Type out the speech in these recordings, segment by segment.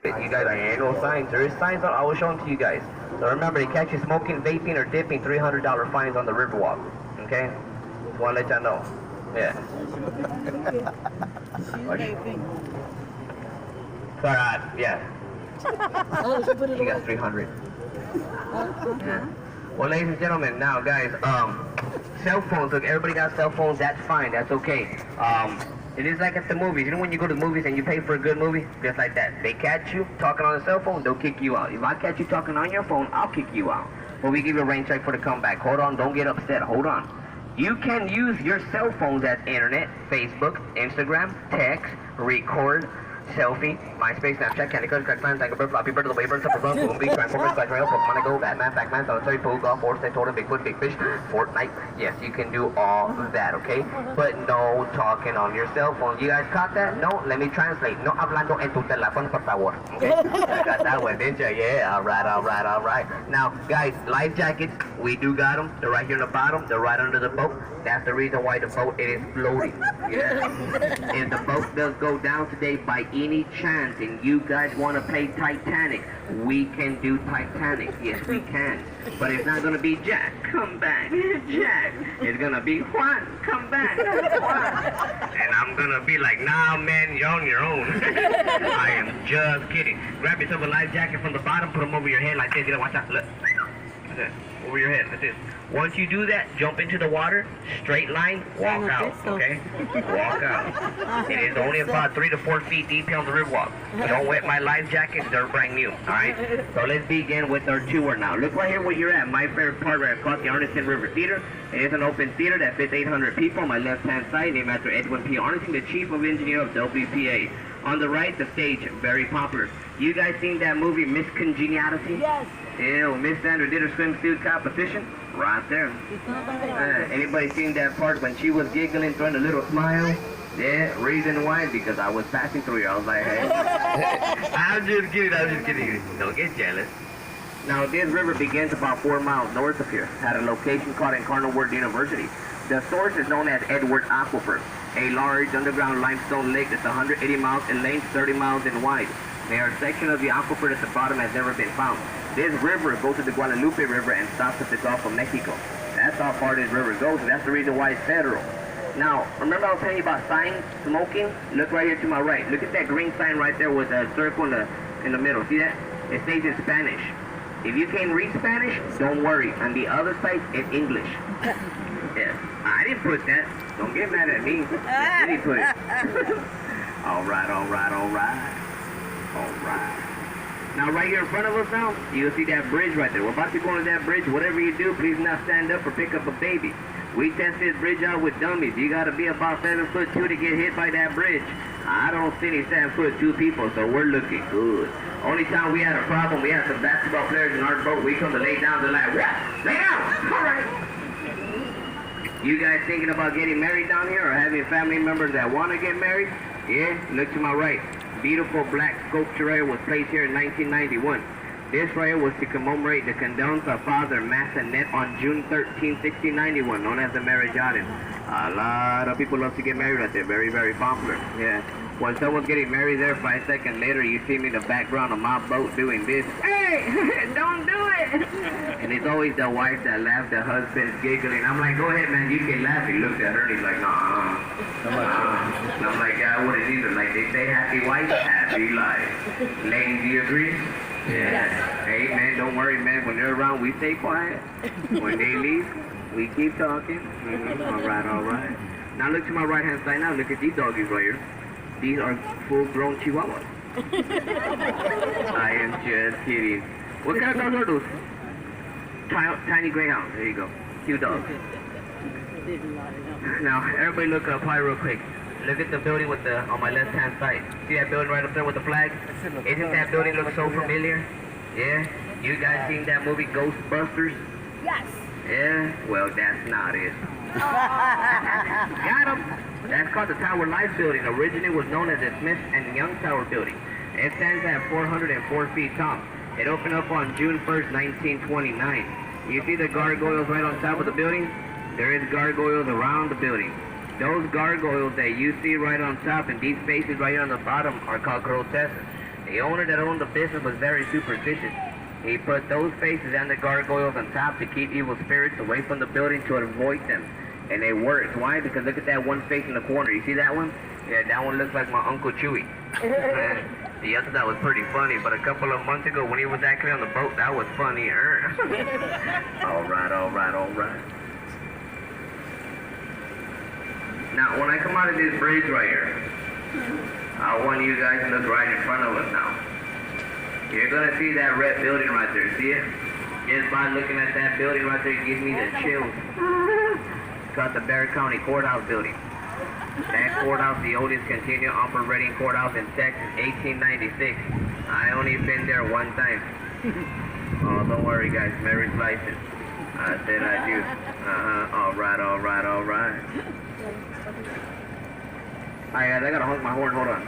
You guys, there ain't no signs. There is signs. I will show them to you guys. So remember, they catch you smoking, vaping, or dipping, $300 fines on the Riverwalk. Okay? Just want to let y'all know. Yeah. Sorry, yeah. She got 300. Yeah. Well, ladies and gentlemen, now guys, cell phones. Look, everybody got cell phones. That's fine. That's okay. It is like at the movies. You know when you go to the movies and you pay for a good movie? Just like that. They catch you talking on a cell phone, they'll kick you out. If I catch you talking on your phone, I'll kick you out. But we give you a rain check for the comeback. Hold on, don't get upset. Hold on. You can use your cell phones as internet, Facebook, Instagram, text, record, selfie, MySpace, Snapchat, Candy Crush, Crack Time, Tango Bird, Floppy Bird, The Wavebird, Super Run, Boom Beach, Transformers, Flash Rail, Pokemon Go, Batman, Pac-Man, Solitary, Pool, Golf, Force, Totem, Bigfoot, Big Fish, Fortnite. Yes, you can do all of that, okay? But no talking on your cell phone. You guys caught that? No? Let me translate. No hablando en tu teléfono, por favor. Okay? I got that one, didn't you? Yeah, alright, alright, alright. Now, guys, life jackets, we do got them. They're right here in the bottom. They're right under the boat. That's the reason why the boat, it is floating. Yeah. If the boat does go down today by any chance and you guys want to play Titanic, we can do Titanic. Yes, we can. But it's not going to be Jack, come back, Jack. It's going to be Juan, come back, Juan. And I'm going to be like, nah, man, you're on your own. I am just kidding. Grab yourself a life jacket from the bottom, put them over your head like this. You know, watch out, look. That's it. Over your head, that's it. Once you do that, jump into the water, straight line, walk out, okay? Walk out. It is only about 3 to 4 feet deep here on the Riverwalk. Don't wet my life jackets, they're brand new, alright? So let's begin with our tour now. Look right here where you're at. My favorite part right across the Arneson River Theater. It is an open theater that fits 800 people on my left-hand side, named after Edwin P. Arneson, the Chief of Engineer of WPA. On the right, the stage, very popular. You guys seen that movie, Miss Congeniality? Yes. Yeah, Miss Sandra did her swimsuit competition? Right there. Anybody seen that part when she was giggling, throwing a little smile? Yeah, reason why? Because I was passing through here. I was like, hey. I'm just kidding. Don't get jealous. Now, this river begins about 4 miles north of here, at a location called Incarno University. The source is known as Edward Aquifer, a large underground limestone lake that's 180 miles in length, 30 miles in wide. There are sections of the aquifer at the bottom has never been found. This river goes to the Guadalupe River and stops at the Gulf of Mexico. That's how far this river goes, and that's the reason why it's federal. Now, remember I was telling you about signs, smoking? Look right here to my right. Look at that green sign right there with a circle in the middle. See that? It says in Spanish. If you can't read Spanish, don't worry. On the other side, it's English. Yes. I didn't put that. Don't get mad at me. I didn't put it. All right. Now, right here in front of us now, you'll see that bridge right there. We're about to go on that bridge. Whatever you do, please not stand up or pick up a baby. We test this bridge out with dummies. You got to be about 7'2" to get hit by that bridge. I don't see any 7'2" people, so we're looking good. Only time we had a problem, we had some basketball players in our boat. We come to lay down, they're like, what? Lay down! All right. You guys thinking about getting married down here or having family members that want to get married? Yeah, look to my right. Beautiful black sculpture right here was placed here in 1991. This right here was to commemorate the condolence of Father Massanet on June 13, 1691, known as the marriage autumn. A lot of people love to get married right there. Very, very popular. Yeah. When someone's getting married there, 5 seconds later, you see me in the background of my boat doing this. Hey, don't do it. And it's always the wife that laughs, the husband's giggling. I'm like, go ahead, man, you can laugh. He looks at her and he's like, nah. And I'm like, I wouldn't either. Like they say, happy wife, happy life. Ladies, do you agree? Yeah. Hey, man, don't worry, man. When they're around, we stay quiet. When they leave, we keep talking. All right. Now look to my right-hand side now. Look at these doggies right here. These are full-grown chihuahuas. I am just kidding. What kind of dogs are those? Tiny greyhounds. There you go. Cute dogs. Now, everybody look up high real quick. Look at the building with the on my left-hand side. See that building right up there with the flag? Isn't that building look so familiar? Yeah? You guys seen that movie Ghostbusters? Yes. Yeah? Well, that's not it. Got him. That's called the Tower Life Building. Originally was known as the Smith and Young Tower Building. It stands at 404 feet tall. It opened up on June 1st, 1929. You see the gargoyles right on top of the building? There is gargoyles around the building. Those gargoyles that you see right on top and these faces right here on the bottom are called grotesques. The owner that owned the business was very superstitious. He put those faces and the gargoyles on top to keep evil spirits away from the building to avoid them. And it worked. Why? Because look at that one face in the corner. You see that one? Yeah, that one looks like my Uncle Chewy. The other that was pretty funny, but a couple of months ago when he was actually on the boat, that was funnier. Alright. Now, when I come out of this bridge right here, I want you guys to look right in front of us now. You're gonna see that red building right there, see it? Just by looking at that building right there, it gives me the chills. It's called the Bexar County Courthouse building. That courthouse, the oldest continuous operating courthouse in Texas, 1896. I only been there one time. Oh, don't worry guys, marriage license. I said I do. Alright. Alright guys, I gotta honk my horn, hold on.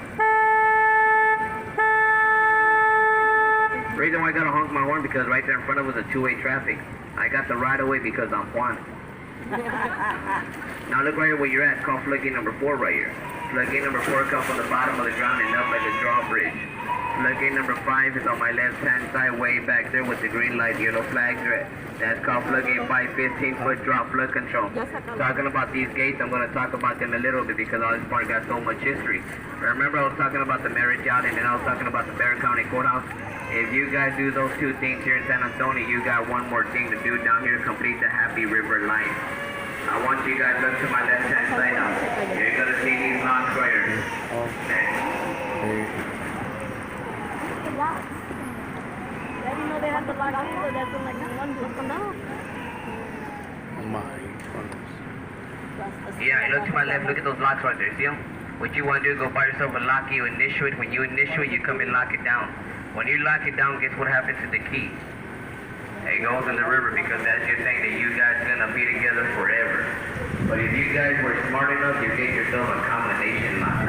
Reason why I gotta honk my horn because right there in front of us is a two-way traffic. I got the right of way because I'm Juan. Now look right here where you're at. Call floodgate number 4 right here. Floodgate number 4 comes from the bottom of the ground and up like a drawbridge. Floodgate number 5 is on my left hand side way back there with the green light, yellow flags red. That's called floodgate 5, 15-foot drop flood control. Talking about these gates, I'm going to talk about them a little bit because all this part got so much history. Remember I was talking about the marriage yacht and then I was talking about the Bexar County Courthouse? If you guys do those two things here in San Antonio, you got one more thing to do down here to complete the Happy River line. I want you guys to look to my left hand side now. You're going to see these locks right here. Yeah, look to my left, look at those locks right there, see them? What you want to do is go buy yourself a lock, you initial it. When you initial it, you come and lock it down. When you lock it down, guess what happens to the key? It goes in the river because that's your thing that you guys are gonna be together forever. But if you guys were smart enough, you get yourself a combination lock.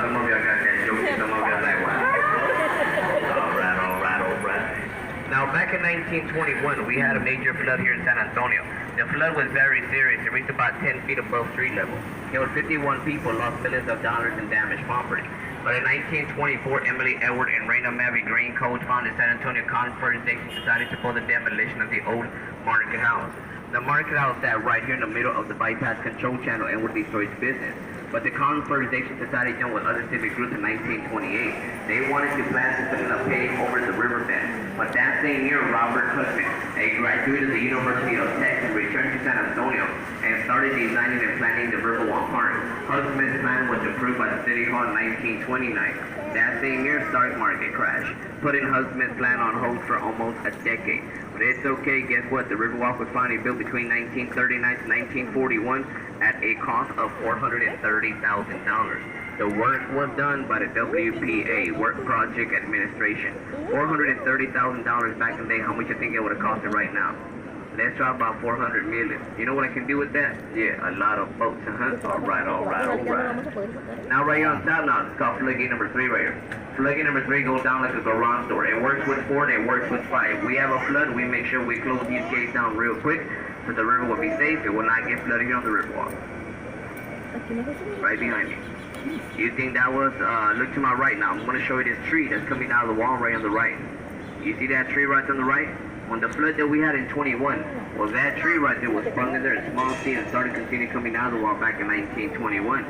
Some of y'all got that joke, some of y'all like, what? Alright. Now back in 1921, we had a major flood here in San Antonio. The flood was very serious. It reached about 10 feet above street level. Killed 51 people, lost millions of dollars in damaged property. But in 1924, Emily Edward and Raina Mavie Green co-founded San Antonio Conservation Society to support the demolition of the old market house. The market house sat right here in the middle of the bypass control channel and would destroy its business. But the Conservation Society joined with other civic groups in 1928. They wanted to plan to put in a paving over the riverbed. But that same year, Robert Husband, a graduate of the University of Texas, returned to San Antonio and started designing and planning the Riverwalk Park. Husband's plan was approved by the City Hall in 1929. That same year, stock market crashed, putting Husband's plan on hold for almost a decade. But it's okay, guess what? The Riverwalk was finally built between 1939 to 1941 at a cost of $430,000. The work was done by the WPA, Work Project Administration. $430,000 back in the day. How much you think it would have costed right now? Let's try about $400 million. You know what I can do with that? Yeah, a lot of boats, Alright. Now right here on top now, it's called floodgate number 3 right here. Floodgate number 3 goes down like a garage door. It works with 4 and it works with 5. We have a flood, we make sure we close these gates down real quick so the river will be safe. It will not get flooded here on the Riverwalk. Right behind me. You think that was, look to my right now. I'm going to show you this tree that's coming out of the wall right on the right. You see that tree right on the right? When the flood that we had in 21, well, that tree right there was sprung in there in small seed and started continuing coming out of the wall back in 1921.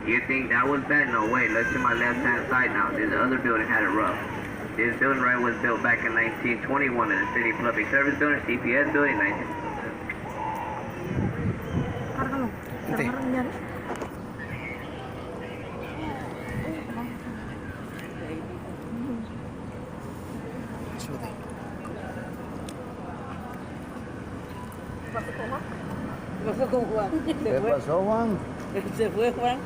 You think that was bad? No way. Look to my left-hand side now. This other building had it rough. This building right was built back in 1921 in the City Public Service Building, CPS building, 19... ¿Qué pasó, Juan? Se fue, Juan.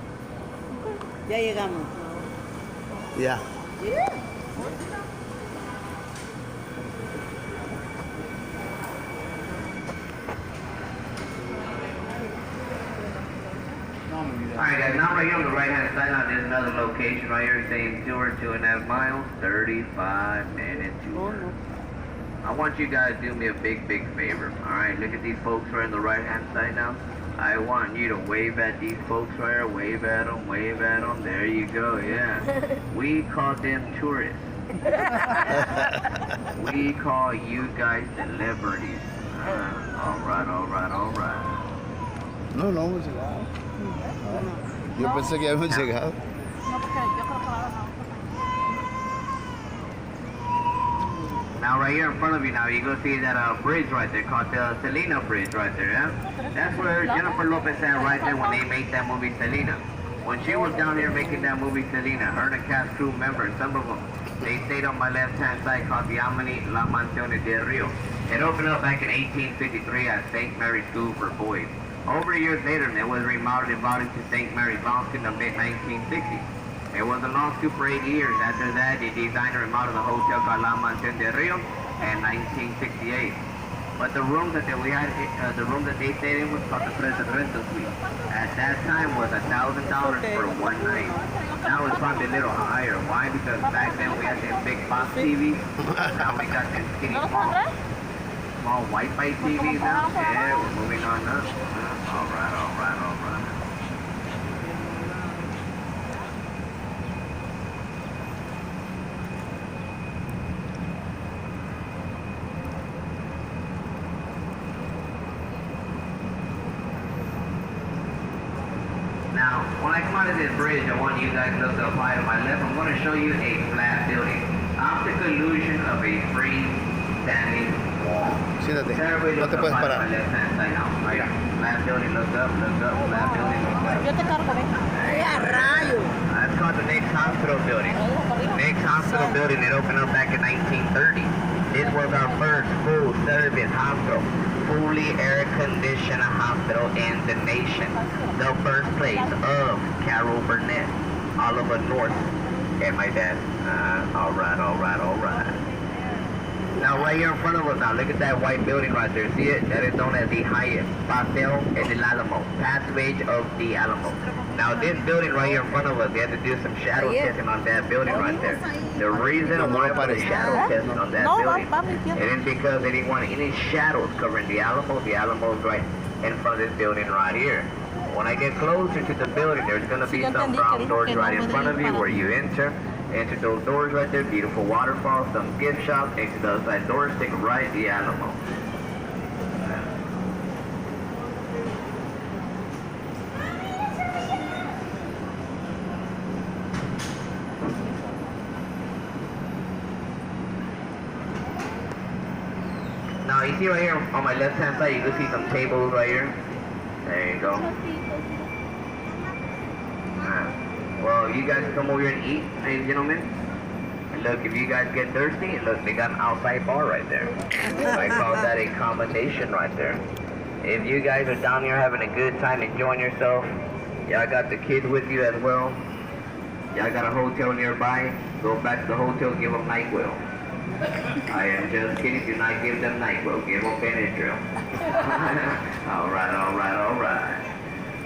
Ya llegamos. Ya. Alright guys, now right here on the right hand side, now there's another location right here, same tour, 2.5 miles, 35 minutes tour. I want you guys to do me a big favor, alright? Look at these folks right on the right hand side now. I want you to wave at these folks right here. Wave at them, wave at them. There you go, yeah. We call them tourists. We call you guys celebrities. All right. No, no hemos llegado. Yo pensé que ya habíamos llegado. No, porque yo creo que ahora no. Now right here in front of you now, you go see that bridge right there called the Selena Bridge right there, yeah? That's where Jennifer Lopez sat right there when they made that movie Selena. When she was down here making that movie Selena, her and a cast crew member, some of them, they stayed on my left-hand side called the La Mansione del Rio. It opened up back in 1853 at St. Mary's School for Boys. Over years later, it was remodeled and brought into St. Mary's Bronx in the mid-1960s. It was a lawsuit for 8 years. After that, the designer remodeled the hotel called La Mansione del Rio in 1968. But the room that we had, the room that they stayed in was called the Presidential Suite. At that time was $1,000 for one night. Now it's probably a little higher. Why? Because back then we had them big box TVs. Now we got them skinny small white light TVs now. Yeah, we're moving on up. All right. Now, when I come out of this bridge, I want you guys to look up high to my left. I'm going to show you a flat building. Optical illusion of a freestanding wall. Siéntate, Everybody no look te up puedes high to parar. my left-hand side now. Right. Flat building, look up, flat building, look up. Yo te cargo, ven. ¡Ay, a rayo! That's called the Nick's Hospital Building. Nick's Hospital Building, it opened up back in 1930. This was our first full-service hospital, fully air-conditioned hospital in the nation. The birthplace of Carol Burnett, Oliver North, and my dad. All right. Now right here in front of us now, look at that white building right there. See it? That is known as the Hyatt Paseo del Alamo, Passage of the Alamo. Now this building right here in front of us, they had to do some shadow testing on that building right there. The reason why for the shadow testing on that building, it is because they didn't want any shadows covering the Alamo. The Alamo is right in front of this building right here. When I get closer to the building, there's going to be some brown doors right in front of you where you enter. Enter those doors right there, beautiful waterfall, some gift shops. Exit the other side doors, take a right, the Alamo. Now you see right here on my left hand side, you can see some tables right here. There you go. Well, you guys come over here and eat, ladies and gentlemen. And look, if you guys get thirsty, look, they got an outside bar right there. I call that a combination right there. If you guys are down here having a good time, enjoying yourself, y'all got the kids with you as well. Y'all got a hotel nearby, go back to the hotel, give them NyQuil. I am just kidding, do not give them NyQuil, give them Benadryl. All right.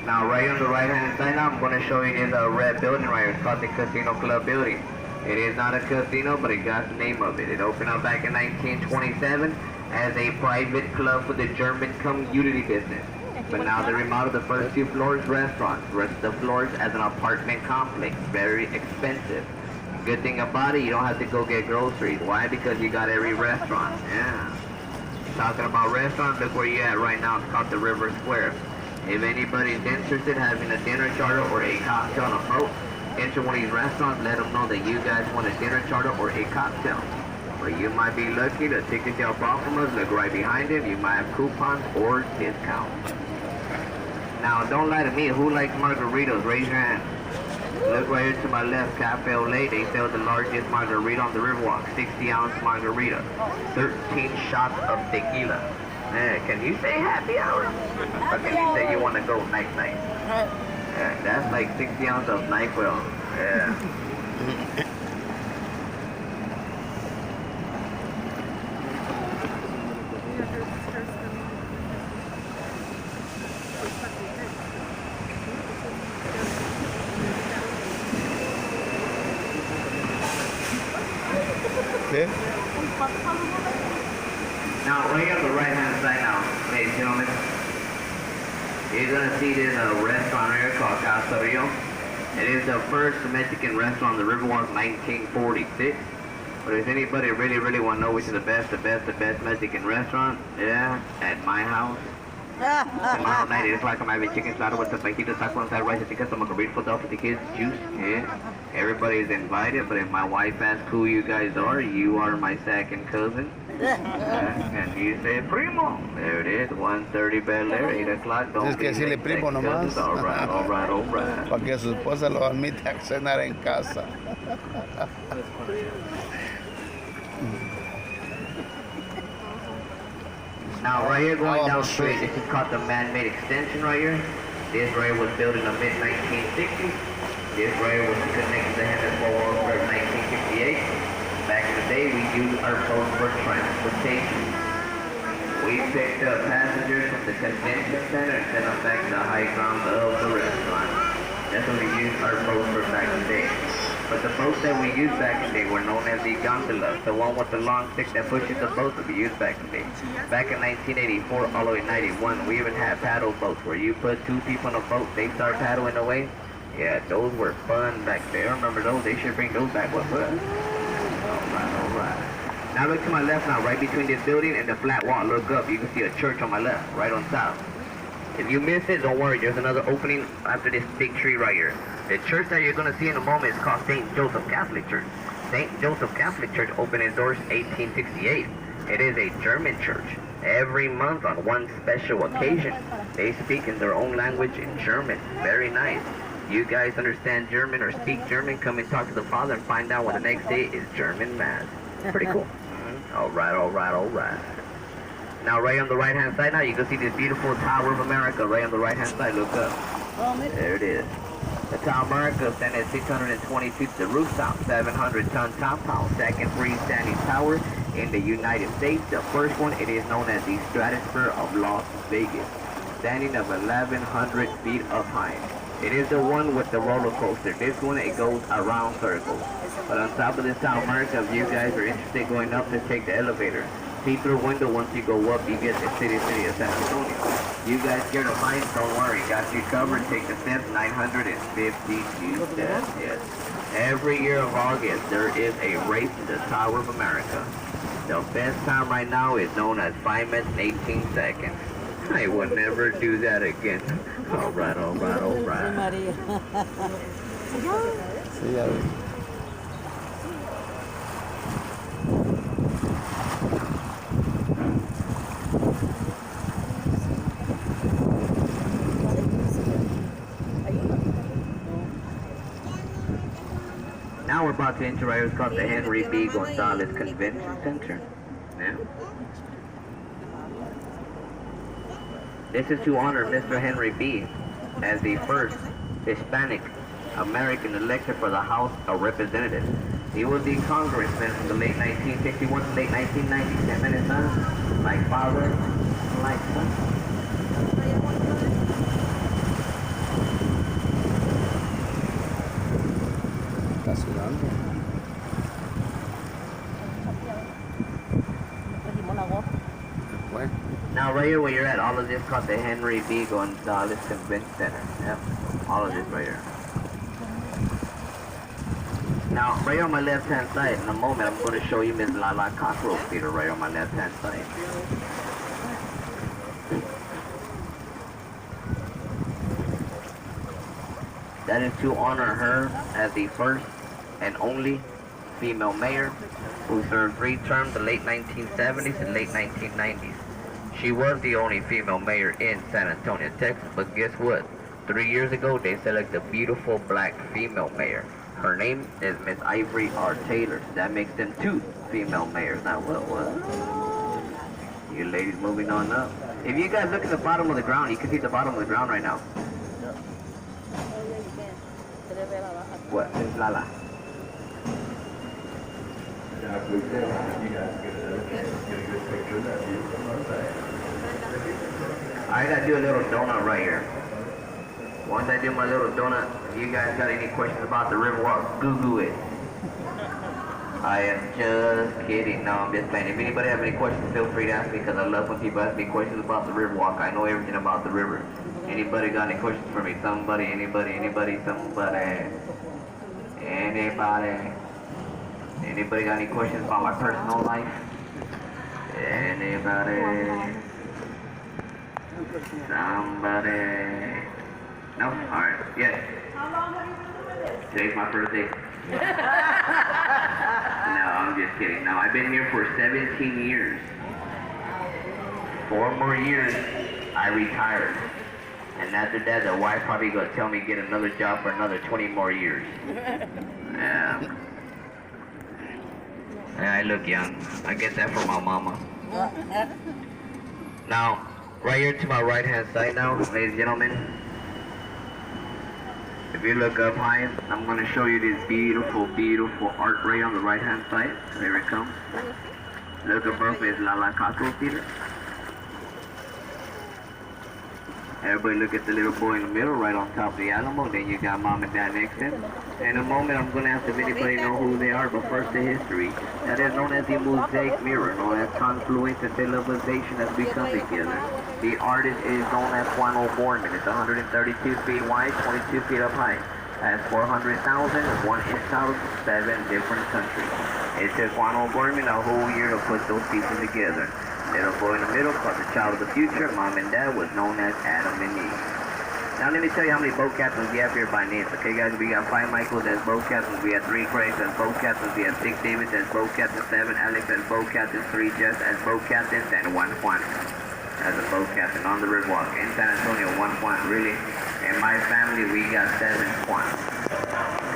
Now, right on the right-hand side now, I'm going to show you this red building right here. It's called the Casino Club Building. It is not a casino, but it got the name of it. It opened up back in 1927 as a private club for the German community business. But now they remodeled the first 2 floors restaurants, the rest of the floors as an apartment complex. Very expensive. Good thing about it, you don't have to go get groceries. Why? Because you got every restaurant. Yeah. Talking about restaurants, look where you at right now. It's called the River Square. If anybody's interested in having a dinner charter or a cocktail on a boat, enter one of these restaurants, let them know that you guys want a dinner charter or a cocktail. Or you might be lucky, the tickets y'all bought from us, look right behind it, you might have coupons or discounts. Now, don't lie to me, who likes margaritas? Raise your hand. Look right here to my left, Cafe Olay, they sell the largest margarita on the Riverwalk, 60-ounce margarita, 13 shots of tequila. Man, can you say happy hour? Or can you say you want to go night-night? Yeah, that's like 60 ounces of NyQuil. Yeah. ¿Qué? Now, right on the right-hand side now, ladies and gentlemen. You're gonna see this restaurant here called Casa Rio. It is the first Mexican restaurant on the Riverwalk, 1946. But if anybody really want to know which is the best Mexican restaurant, yeah, at my house. Tomorrow night, 8 o'clock, I'm having chicken slaughter with the fajita taco inside rice and chicken, some burrito for the kids, juice, yeah. Everybody's invited, but if my wife asks who you guys are, you are my second cousin. And you say, primo. There it is, 1:30 Bel Air, 8 o'clock. Don't Tienes que decirle primo nomás. All right. Para que su esposa lo admite a cenar en casa. Now, right here, going down straight, this is called the man-made extension right here. This right here was built in the mid-1960s. This right here was connected to Henry Ford in 1958. Back in the day, we used our boat for transportation. We picked up passengers from the convention center and sent them back to the high ground of the restaurant. That's what we used our boats for back in the day. But the boats that we used back in the day were known as the gondolas. The one with the long stick that pushes the boats that we used back in the day. Back in 1984, all the way 91, we even had paddle boats where you put 2 people on a boat, they start paddling away. Yeah, those were fun back there. I remember those. They should bring those back with us. All right. Now look to my left now, right between this building and the flat wall. Look up, you can see a church on my left, right on top. If you miss it, don't worry, there's another opening after this big tree right here. The church that you're going to see in a moment is called St. Joseph Catholic Church. St. Joseph Catholic Church opened its doors in 1868. It is a German church. Every month on one special occasion, they speak in their own language in German. Very nice. You guys understand German or speak German, come and talk to the Father and find out when the next day is German Mass. Pretty cool. All right. Now right on the right-hand side now, you can see this beautiful Tower of America right on the right-hand side. Look up. There it is. The Tower of America stands at 620 feet to the rooftop, 700-ton top tower, second freestanding tower in the United States. The first one, it is known as the Stratosphere of Las Vegas, standing of 1,100 feet up high. It is the one with the roller coaster. This one, it goes around circles. But on top of this Tower of America, if you guys are interested going up, just take the elevator. See through a window, once you go up, you get the city of San Antonio. You guys scared of heights, don't worry. Got you covered. Take the steps, 952 steps. Yes. Every year of August, there is a race to the Tower of America. The best time right now is known as 5 minutes and 18 seconds. I will never do that again. All right. Sí, ya ves. Now we're about to enter right here. It's called the Henry B. Gonzalez Convention Center. Yeah. This is to honor Mr. Henry B. as the first Hispanic American elected for the House of Representatives. He was the congressman from the late 1961 to late 1990. 10 minutes, son. Like father, like son. Está sudando. Now right here where you're at, all of this called the Henry B. Gonzalez Convention Center. Yep, all of this right here. Now right here on my left hand side, in a moment I'm going to show you Miss Lala Cockroach Theater right on my left hand side. That is to honor her as the first and only female mayor who served 3 terms, the late 1970s and late 1990s. She was the only female mayor in San Antonio, Texas, but guess what? 3 years ago, they selected a beautiful black female mayor. Her name is Miss Ivory R. Taylor. That makes them 2 female mayors. Now what? You ladies moving on up. If you guys look at the bottom of the ground, you can see the bottom of the ground right now. What? Miss Lala. I gotta do a little donut right here. Once I do my little donut, if you guys got any questions about the Riverwalk, Google it. I am just kidding. No, I'm just playing. If anybody have any questions, feel free to ask me because I love when people ask me questions about the Riverwalk. I know everything about the river. Anybody got any questions for me? Somebody, anybody, somebody. Anybody? Anybody got any questions about my personal life? Anybody? Somebody? No? Alright, yes. How long have you been doing this? Today's my first day. No, I'm just kidding. No, I've been here for 17 years. 4 more years, I retired. And after that, the wife probably gonna tell me get another job for another 20 more years. Yeah. Yeah, I look young. I get that from my mama. Now, right here to my right-hand side now, ladies and gentlemen, if you look up high, I'm going to show you this beautiful, beautiful art right on the right-hand side. There it comes. Look above me is La La Caco Theater. Everybody look at the little boy in the middle, right on top of the Alamo. Then you got mom and dad next to him. In a moment, I'm going to ask if anybody know who they are, but first the history. That is known as the mosaic mirror, known as confluence and televisation has become together. The artist is known as Juan O'Gorman. It's 132 feet wide, 22 feet up high. Has 400,000, 1 inch out, 7 different countries. It took Juan O'Gorman a whole year to put those pieces together. Little boy in the middle, called the child of the future, mom and dad was known as Adam and Eve. Now let me tell you how many boat captains we have here by names. Okay guys, we got 5 Michaels as boat captains, we have 3 Craigs as boat captains, we have 6 Davids as boat captains, 7 Alex as boat captains, 3 Jess as boat captains, and 1 Juan as a boat captain on the riverwalk. In San Antonio, 1 Juan, really. In my family, we got 7 Juans.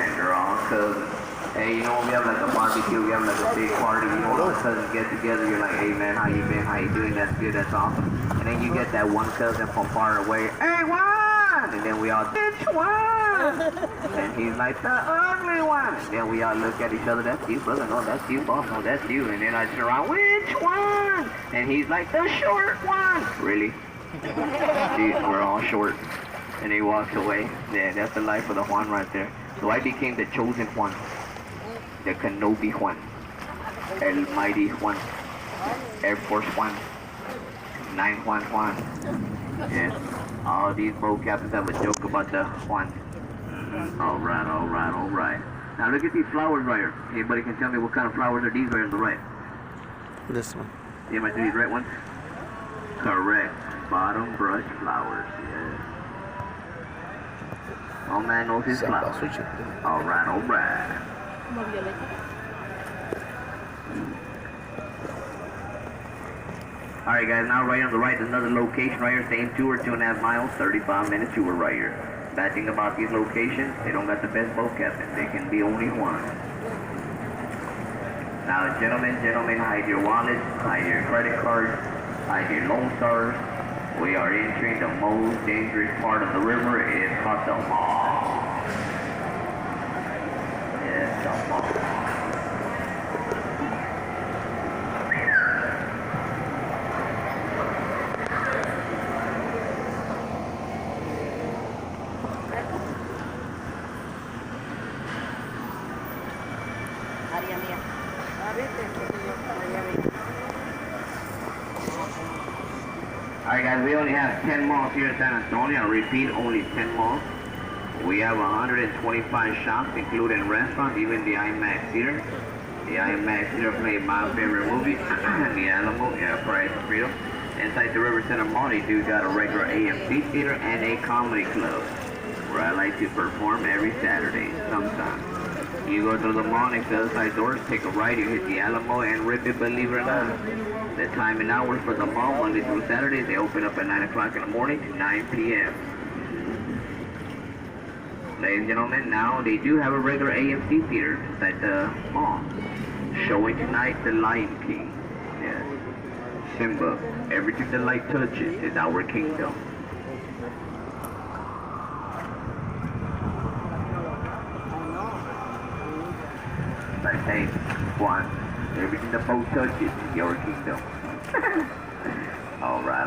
And they're all cousins. Hey, you know when we have like a barbecue, we have like a big party, you know, all the cousins get together, you're like, hey man, how you been, how you doing, that's good, that's awesome. And then you get that one cousin from far away, hey Juan! And then we all, bitch Juan! And he's like, the ugly one! And then we all look at each other, that's you brother, no, that's you, boss, no, that's you. And then I turn around, which one? And he's like, the short one! Really? Dude, we're all short. And he walks away. Yeah, that's the life of the Juan right there. So I became the chosen Juan. The Kenobi Juan, El Mighty Juan, Air Force Juan, 9 Juan. Yeah, all these boat captains have a joke about the Juan. All right. Now look at these flowers right here. Anybody can tell me what kind of flowers are these right on the right? This one. You might see these right ones? Correct. Bottom brush flowers. Yeah. All man knows his flowers. All right. Alright guys, now right on the right is another location right here, same tour, 2.5 miles, 35 minute tour right here. Bad thing about these locations, they don't got the best boat captain, they can be only one. Now gentlemen, hide your wallets, hide your credit cards, hide your Lone Stars. We are entering the most dangerous part of the river, it's called the mall. Yes, the mall. Alright guys, we only have 10 malls here in San Antonio. I repeat, only 10 malls. We have 125 shops, including restaurants, even the IMAX theater. The IMAX theater played my favorite movie, The Alamo, Price of Freedom. Inside the River Center Mall, they do got a regular AMC theater and a comedy club, where I like to perform every Saturday, sometimes. You go to the mall next to the outside doors, take a right, you hit the Alamo and rip it, believe it or not. The time and hours for the mall, Monday through Saturday, they open up at 9 o'clock in the morning to 9 p.m. Ladies and gentlemen, now they do have a regular AMC theater inside the mall. Showing tonight, The Lion King. Yes. Simba, everything the light touches is our kingdom. Like saying, one, everything the boat touches is your kingdom. All right.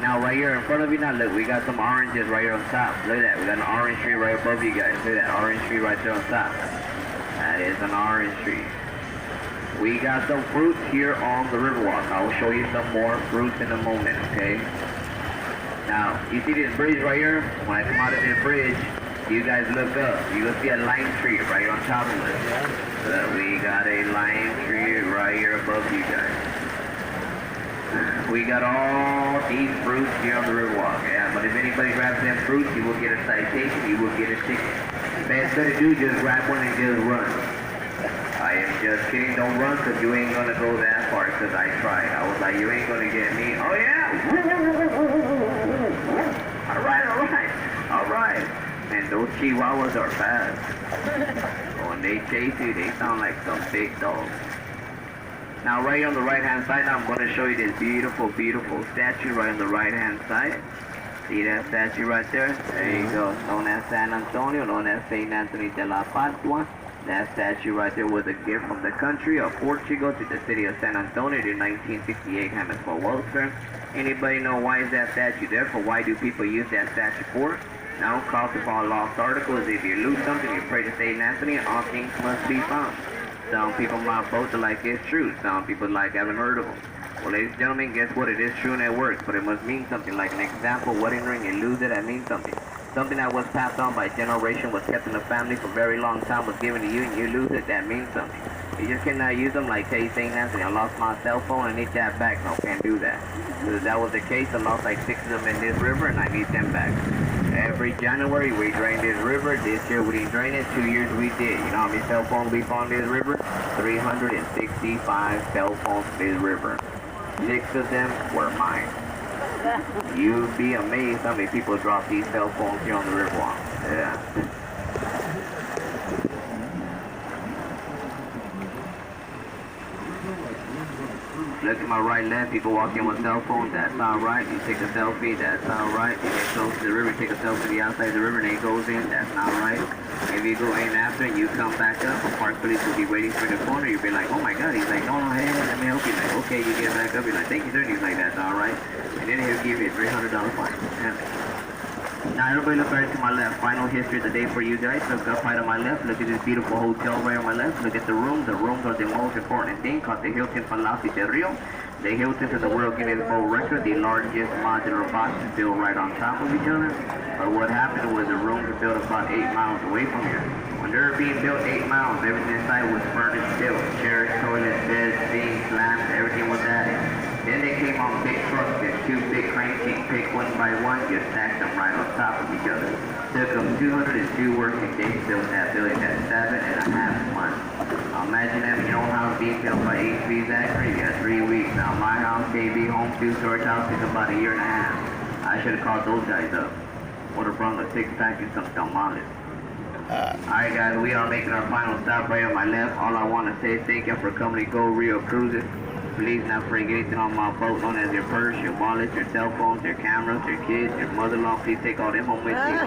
Now right here in front of you now, look, we got some oranges right here on top. Look at that, we got an orange tree right above you guys. Look at that orange tree right there on top. That is an orange tree. We got some fruits here on the Riverwalk. I will show you some more fruits in a moment, okay? Now, you see this bridge right here? When I come out of this bridge, you guys look up. You will see a lime tree right here on top of it. So we got a lime tree right here above you guys. We got all these fruits here on the Riverwalk. Yeah, but if anybody grabs them fruits, you will get a citation, you will get a ticket. Best thing to do, just grab one and just run. I am just kidding, don't run, because you ain't going to go that far, because I tried. I was like, you ain't going to get me. Oh yeah! Alright. And those chihuahuas are fast. When they chase you, they sound like some big dogs. Now right here on the right hand side, I'm going to show you this beautiful, beautiful statue right on the right hand side. See that statue right there? There you go. Known as San Antonio, known as Saint Anthony de la Padua. That statue right there was a gift from the country of Portugal to the city of San Antonio in 1968 Hammersmith Welfare. Anybody know why is that statue there for? Why do people use that statue for? Now, cost upon lost articles, if you lose something, you pray to Saint Anthony, all things must be found. Some people might both are like it's true. Some people like haven't heard of them. Well, ladies and gentlemen, guess what? It is true and it works, but it must mean something. Like an example, wedding ring, you lose it, that means something. Something that was passed on by generation, was kept in the family for a very long time, was given to you, and you lose it, that means something. You just cannot use them like, hey, St. Anthony, I lost my cell phone, I need that back. No, can't do that. Because if that was the case, I lost like 6 of them in this river, and I need them back. Every January, we drain this river. This year, we didn't drain it. 2 years, we did. You know how many cell phones we found in this river? 365 cell phones in this river. 6 of them were mine. You'd be amazed how many people drop these cell phones here on the Riverwalk. Yeah. Look to my right, left, people walk in with cell phones, that's alright. You take a selfie, that's alright. You get close to the river, take a selfie to the outside of the river, and it goes in, that's not right. If you go in after and you come back up, a park police will be waiting for the corner, you'll be like, oh my god, he's like, no, hey, let me help you. Like, okay, you get back up, you're like, thank you, sir, and he's like, that's alright. And then he'll give you a $300 fine. Yeah. Now everybody look right to my left. Final history of the day for you guys. Look up right on my left. Look at this beautiful hotel right on my left. Look at the room. The rooms are the most important thing called the Hilton Palacio del Rio. The Hilton is the World Guinness World Record, the largest modular boxes built right on top of each other. But what happened was the rooms were built about 8 miles away from here. When they were being built 8 miles, everything inside was furnished built. Chairs, toilets, beds, sinks, lamps, everything was added. Then they came on big trucks and 2 big cranes, you pick one by one, just stacked them right on top of each other. Took them 202 working days to build that building at 7.5 months. Now imagine having your own house being built by HP Zachary, you got 3 weeks. Now my house, KB Home 2-storage house, took about a year and a half. I should have called those guys up. Would have brought a 6-pack and some tamales. Alright guys, we are making our final stop right on my left. All I want to say is thank you for coming to Go Rio Cruises. Please not bring anything on my boat known as your purse, your wallet, your cell phones, your cameras, your kids, your mother-in-law. Please take all them home with you.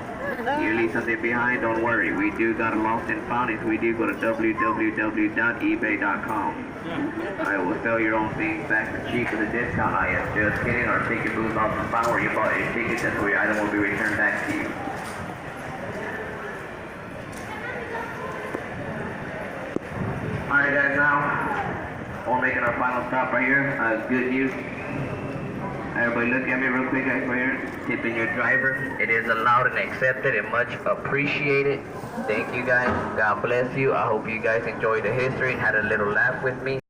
You leave something behind, don't worry. We do got a lost and found. If we do, go to www.ebay.com. I will sell your own things back for cheap with a discount. I am just kidding. Our ticket booth off the spot where you bought your ticket. That's where your item will be returned back to you. Alright guys, now we're making our final stop right here. Good news. Everybody look at me real quick guys right here. Tipping your driver. It is allowed and accepted and much appreciated. Thank you guys. God bless you. I hope you guys enjoyed the history and had a little laugh with me.